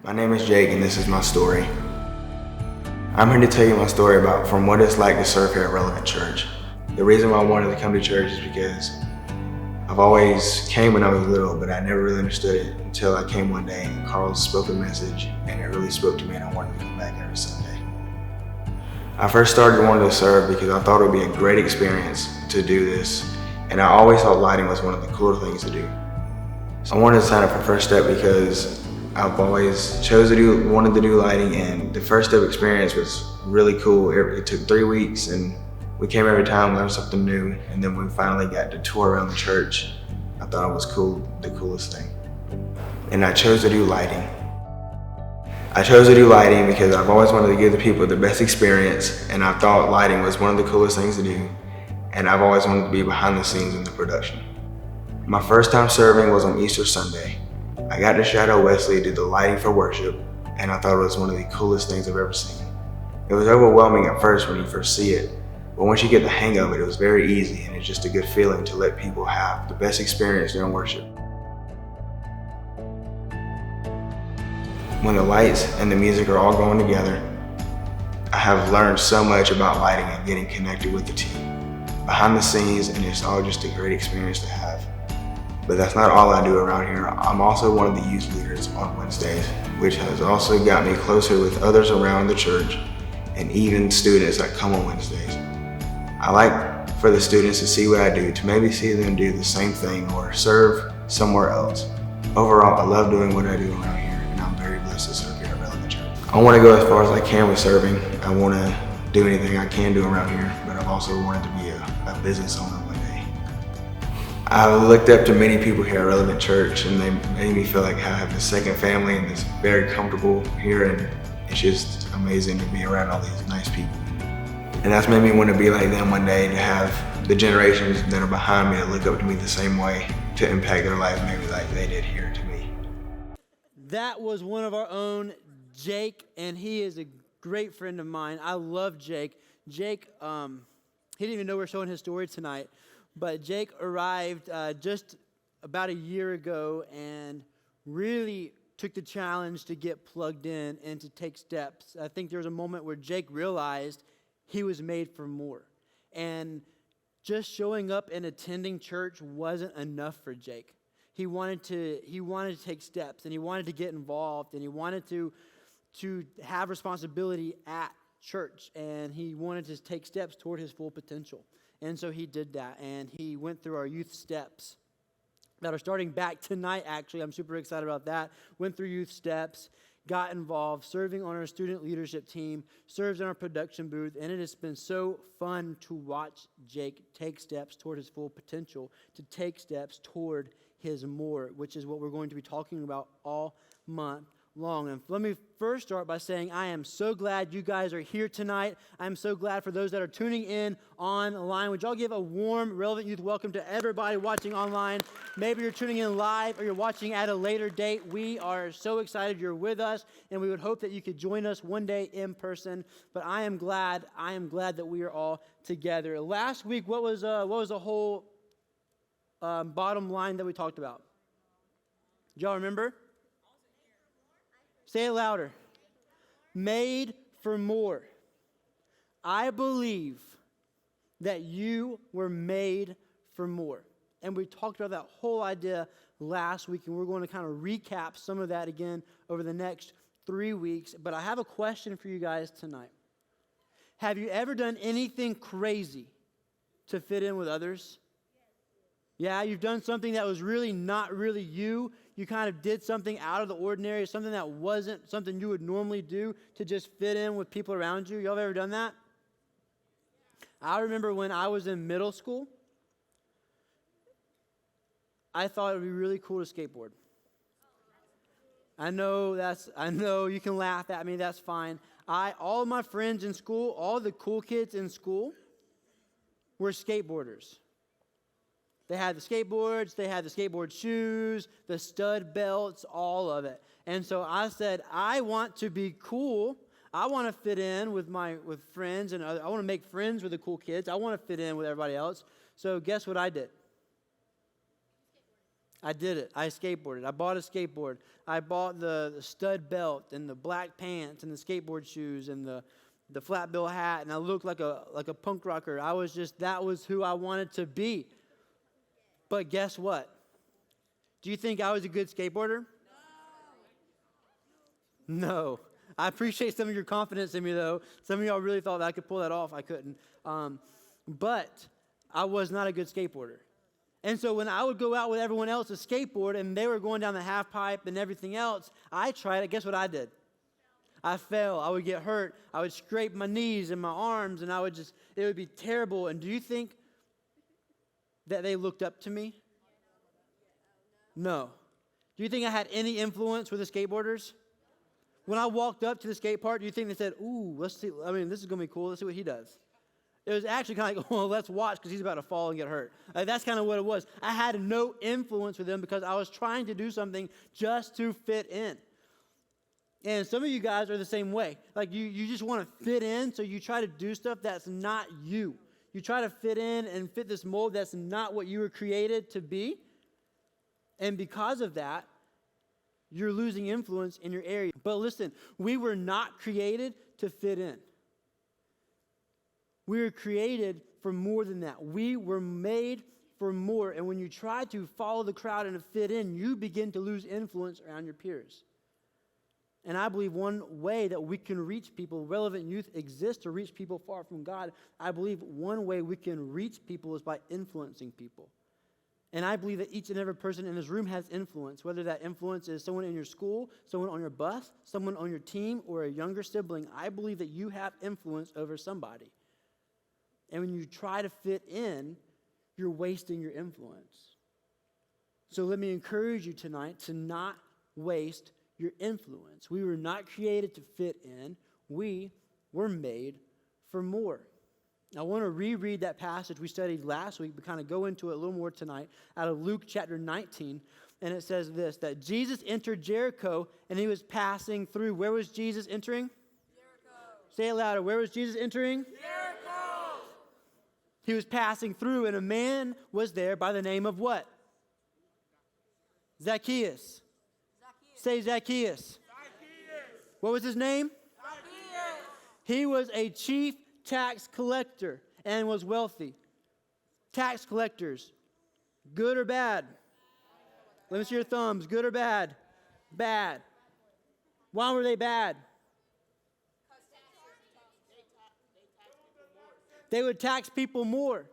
My name is Jake, and this is my story. I'm here to tell you my story about from what it's like to serve here at Relevant Church. The reason why I wanted to come to church is because I've always came when I was little, but I never really understood it until I came one day and Carl spoke a message, and it really spoke to me, and I wanted to come back every Sunday. I first started wanting to serve because I thought it would be a great experience to do this, and I always thought lighting was one of the cooler things to do. So I wanted to sign up for First Step because I've always wanted to do lighting, and the First Step experience was really cool. It took 3 weeks, and we came every time, learned something new, and then we finally got to tour around the church. I thought it was cool, the coolest thing. And I chose to do lighting. I chose to do lighting because I've always wanted to give the people the best experience, and I thought lighting was one of the coolest things to do, and I've always wanted to be behind the scenes in the production. My first time serving was on Easter Sunday. I got to shadow Wesley do the lighting for worship, and I thought it was one of the coolest things I've ever seen. It was overwhelming at first when you first see it, but once you get the hang of it, it was very easy, and it's just a good feeling to let people have the best experience during worship. When the lights and the music are all going together, I have learned so much about lighting and getting connected with the team behind the scenes, and it's all just a great experience to have. But that's not all I do around here. I'm also one of the youth leaders on Wednesdays, which has also got me closer with others around the church and even students that come on Wednesdays. I like for the students to see what I do, to maybe see them do the same thing or serve somewhere else. Overall, I love doing what I do around here, and I'm very blessed to serve here at Relevant Church. I want to go as far as I can with serving. I want to do anything I can do around here, but I've also wanted to be a business owner one day. I've looked up to many people here at Relevant Church, and they made me feel like I have a second family, and it's very comfortable here, and it's just amazing to be around all these nice people. And that's made me want to be like them one day, to have the generations that are behind me to look up to me the same way, to impact their life maybe like they did here to me. That was one of our own, Jake, and he is a great friend of mine. I love Jake. Jake, he didn't even know we were showing his story tonight. But Jake arrived just about a year ago and really took the challenge to get plugged in and to take steps. I think there was a moment where Jake realized he was made for more. And just showing up and attending church wasn't enough for Jake. He wanted to take steps, and he wanted to get involved, and he wanted to have responsibility at church, and he wanted to take steps toward his full potential. And so he did that, and he went through our youth steps that are starting back tonight, actually. I'm super excited about that. Went through youth steps, got involved, serving on our student leadership team, serves in our production booth, and it has been so fun to watch Jake take steps toward his full potential, to take steps toward his more, which is what we're going to be talking about all month long. And let me first start by saying I am so glad you guys are here tonight. I'm so glad for those that are tuning in online. Would y'all give a warm Relevant Youth welcome to everybody watching online? Maybe you're tuning in live or you're watching at a later date. We are so excited you're with us, and we would hope that you could join us one day in person. But I am glad that we are all together. Last week, what was the whole bottom line that we talked about? Do y'all remember? Say it louder. Made for more. I believe that you were made for more. And we talked about that whole idea last week, and we're going to kind of recap some of that again over the next 3 weeks. But I have a question for you guys tonight. Have you ever done anything crazy to fit in with others? Yeah, you've done something that was really not really you. You kind of did something out of the ordinary, something that wasn't something you would normally do to just fit in with people around you. Y'all have ever done that? I remember when I was in middle school, I thought it would be really cool to skateboard. I know you can laugh at me, that's fine. All of my friends in school, all the cool kids in school were skateboarders. They had the skateboards, they had the skateboard shoes, the stud belts, all of it. And so I said, I want to be cool. I want to fit in with friends, and I want to make friends with the cool kids. I want to fit in with everybody else. So guess what I did? I did it. I skateboarded. I bought a skateboard. I bought the stud belt and the black pants and the skateboard shoes and the flat bill hat, and I looked like a punk rocker. That was who I wanted to be. But guess what? Do you think I was a good skateboarder? No. I appreciate some of your confidence in me, though. Some of y'all really thought that I could pull that off. I couldn't. But I was not a good skateboarder. And so when I would go out with everyone else to skateboard and they were going down the half pipe and everything else, I tried it. Guess what I did? I fell. I would get hurt. I would scrape my knees and my arms, and it would be terrible. And do you think that they looked up to me? No. Do you think I had any influence with the skateboarders? When I walked up to the skate park, do you think they said, ooh, let's see, this is going to be cool. Let's see what he does. It was actually kind of like, well, let's watch because he's about to fall and get hurt. That's kind of what it was. I had no influence with them because I was trying to do something just to fit in. And some of you guys are the same way. Like you just want to fit in, so you try to do stuff that's not you. You try to fit in and fit this mold that's not what you were created to be. And because of that, you're losing influence in your area. But listen, we were not created to fit in. We were created for more than that. We were made for more. And when you try to follow the crowd and to fit in, you begin to lose influence around your peers. And I believe one way that we can reach people, relevant youth exists to reach people far from God. I believe one way we can reach people is by influencing people. And I believe that each and every person in this room has influence, whether that influence is someone in your school, someone on your bus, someone on your team, or a younger sibling. I believe that you have influence over somebody. And when you try to fit in, you're wasting your influence. So let me encourage you tonight to not waste your influence. We were not created to fit in. We were made for more. I want to reread that passage we studied last week, but kind of go into it a little more tonight, out of Luke chapter 19. And it says this, that Jesus entered Jericho and he was passing through. Where was Jesus entering? Jericho. Say it louder. Where was Jesus entering? Jericho. He was passing through, and a man was there by the name of what? Zacchaeus. Say Zacchaeus. What was his name? Zacchaeus. He was a chief tax collector and was wealthy. Tax collectors, good or bad? Let me see your thumbs. Good or bad? Bad. Why were they bad? They would tax people more.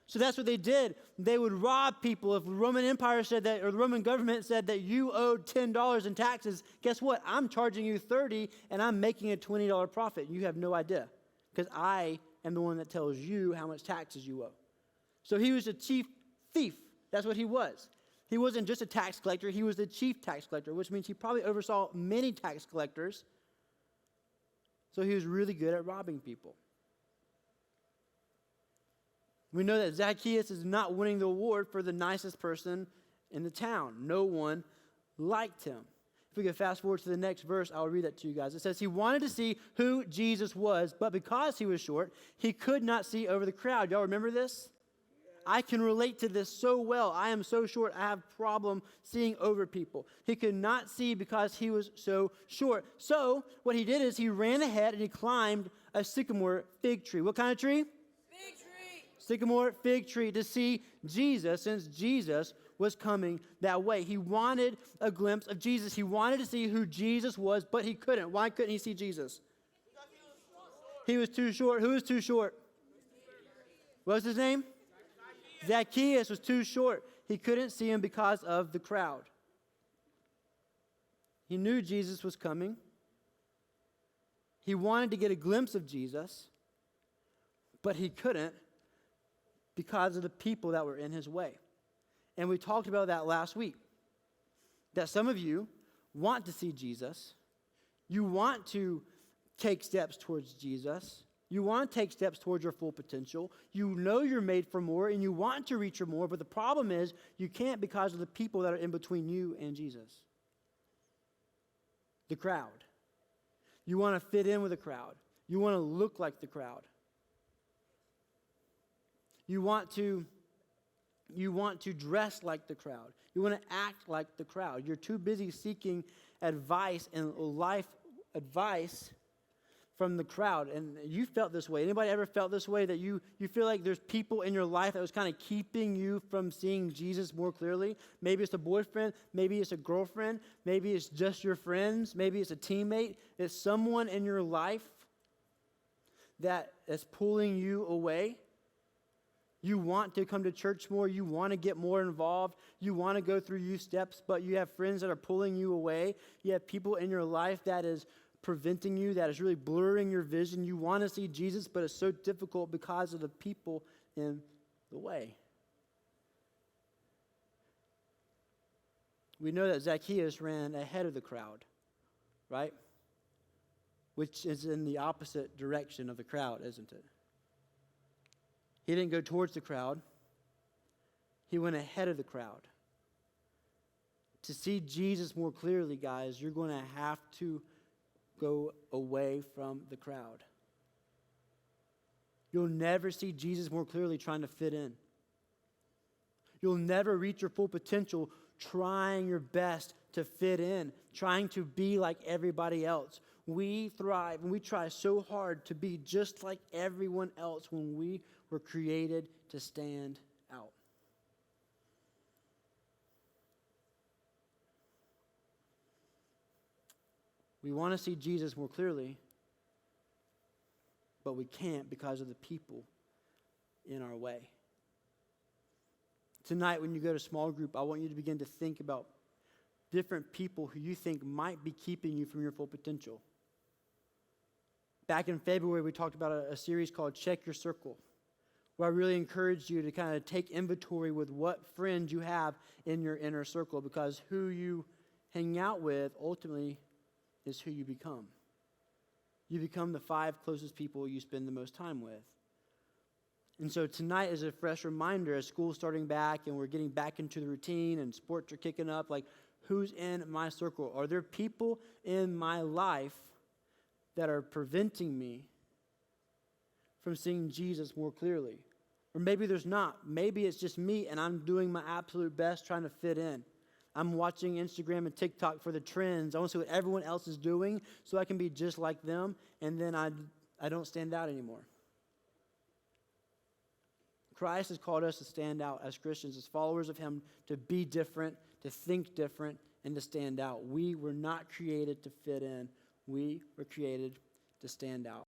So that's what they did. They would rob people. If the Roman Empire said that, or the Roman government said that you owed $10 in taxes, guess what? I'm charging you $30 and I'm making a $20 profit. You have no idea because I am the one that tells you how much taxes you owe. So he was a chief thief. That's what he was. He wasn't just a tax collector. He was the chief tax collector, which means he probably oversaw many tax collectors. So he was really good at robbing people. We know that Zacchaeus is not winning the award for the nicest person in the town. No one liked him. If we could fast forward to the next verse, I'll read that to you guys. It says, he wanted to see who Jesus was, but because he was short, he could not see over the crowd. Y'all remember this? I can relate to this so well. I am so short, I have a problem seeing over people. He could not see because he was so short. So what he did is he ran ahead and he climbed a sycamore fig tree. What kind of tree? Fig tree. Sycamore fig tree to see Jesus, since Jesus was coming that way. He wanted a glimpse of Jesus. He wanted to see who Jesus was, but he couldn't. Why couldn't he see Jesus? He was too short. Who was too short? What was his name? Zacchaeus was too short. He couldn't see him because of the crowd. He knew Jesus was coming. He wanted to get a glimpse of Jesus, but he couldn't because of the people that were in his way. And we talked about that last week, that some of you want to see Jesus. You want to take steps towards Jesus. You want to take steps towards your full potential. You know you're made for more, and you want to reach for more, but the problem is you can't because of the people that are in between you and Jesus. The crowd. You want to fit in with the crowd. You want to look like the crowd. You want to You want to dress like the crowd. You want to act like the crowd. You're too busy seeking advice and life advice from the crowd. And you felt this way. Anybody ever felt this way, that you feel like there's people in your life that was kind of keeping you from seeing Jesus more clearly? Maybe it's a boyfriend. Maybe it's a girlfriend. Maybe it's just your friends. Maybe it's a teammate. It's someone in your life that is pulling you away. You want to come to church more. You want to get more involved. You want to go through youth steps, but you have friends that are pulling you away. You have people in your life that is preventing you, that is really blurring your vision. You want to see Jesus, but it's so difficult because of the people in the way. We know that Zacchaeus ran ahead of the crowd, right? Which is in the opposite direction of the crowd, isn't it? He didn't go towards the crowd. He went ahead of the crowd. To see Jesus more clearly, guys, you're going to have to go away from the crowd. You'll never see Jesus more clearly trying to fit in. You'll never reach your full potential trying your best to fit in, trying to be like everybody else. We thrive and we try so hard to be just like everyone else when we were created to stand out. We want to see Jesus more clearly, but we can't because of the people in our way. Tonight, when you go to small group, I want you to begin to think about different people who you think might be keeping you from your full potential. Back in February, we talked about a series called Check Your Circle, where I really encouraged you to kind of take inventory with what friends you have in your inner circle, because who you hang out with ultimately is who you become. You become the 5 closest people you spend the most time with. And so tonight is a fresh reminder, as school's starting back and we're getting back into the routine and sports are kicking up, like, who's in my circle? Are there people in my life that are preventing me from seeing Jesus more clearly? Or maybe there's not. Maybe it's just me and I'm doing my absolute best trying to fit in. I'm watching Instagram and TikTok for the trends. I want to see what everyone else is doing so I can be just like them, and then I don't stand out anymore. Christ has called us to stand out as Christians, as followers of Him, to be different, to think different, and to stand out. We were not created to fit in. We were created to stand out.